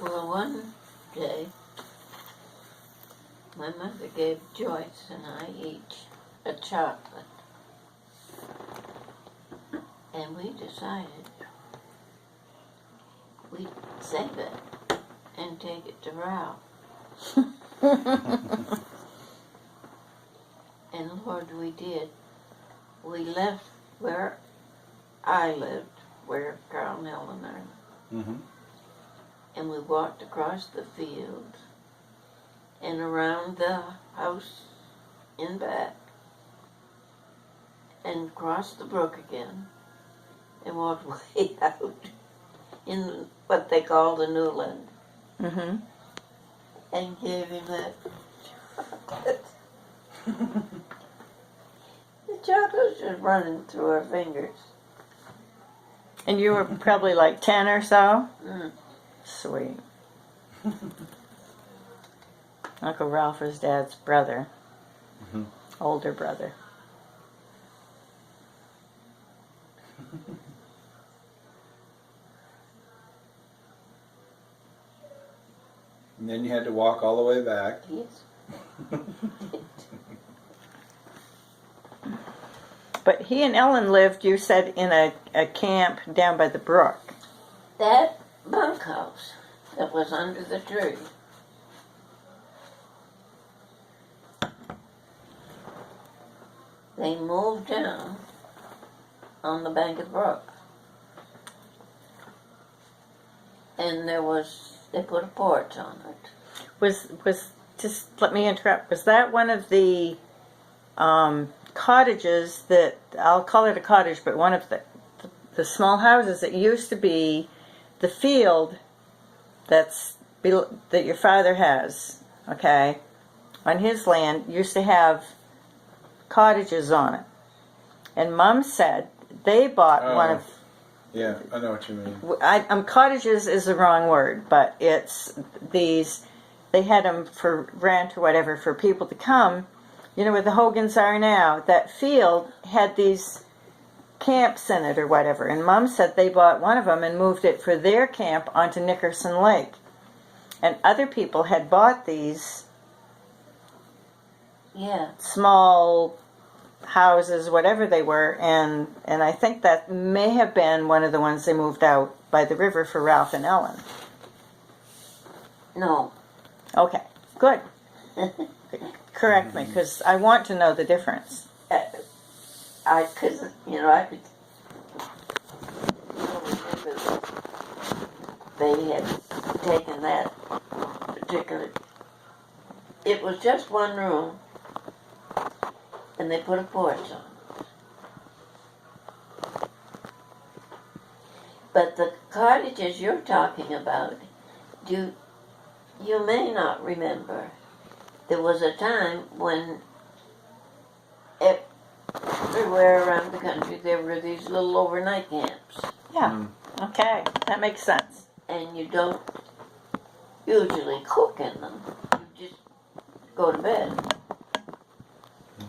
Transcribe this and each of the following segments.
Well, one day, my mother gave Joyce and I each a chocolate. And we decided we'd save it and take it to Ralph. And Lord, we did. We left where I lived, where Carl and Ellen are. Mm-hmm. And we walked across the field and around the house in back and crossed the brook again and walked way out in what they call the Newland. Mm-hmm. And gave him that chocolate. The chocolate was just running through our fingers. And you were probably like 10 or so? Mm. Sweet. Uncle Ralph was Dad's brother. Mm-hmm. Older brother. And then you had to walk all the way back. Yes. But he and Ellen lived, you said, in a camp down by the brook. That bunkhouse that was under the tree, they moved down on the bank of the brook. And they put a porch on it. Was just let me interrupt. Was that one of the cottages that, I'll call it a cottage, but one of the small houses that used to be the field that your father has, okay, on his land, used to have cottages on it. And Mom said they bought one of... Yeah, I know what you mean. Cottages is the wrong word, but it's these, they had them for rent or whatever for people to come. You know where the Hogans are now? That field had these camps in it or whatever. And Mom said they bought one of them and moved it for their camp onto Nickerson Lake. And other people had bought these small houses, whatever they were, and I think that may have been one of the ones they moved out by the river for Ralph and Ellen. No. Okay, good. Correct me, because I want to know the difference. I could remember they had taken that particular, it was just one room, and they put a porch on it. But the cottages you're talking about, you may not remember. There was a time when everywhere around the country there were these little overnight camps. Yeah, okay, that makes sense. And you don't usually cook in them. You just go to bed.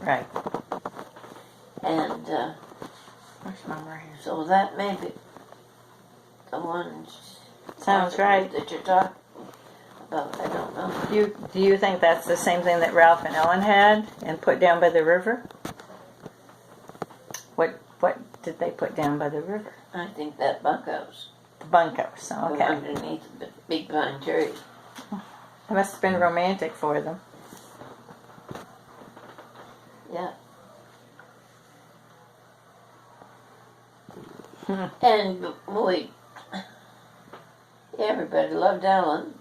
Right. And where's Mom right here? so that may be the ones Sounds right. that you're talking about. I don't know. Do you think that's the same thing that Ralph and Ellen had and put down by the river? What did they put down by the river? I think that bunkhouse. The bunkhouse, okay. Underneath the big pine tree. It must have been romantic for them. Yeah. And everybody loved Ellen.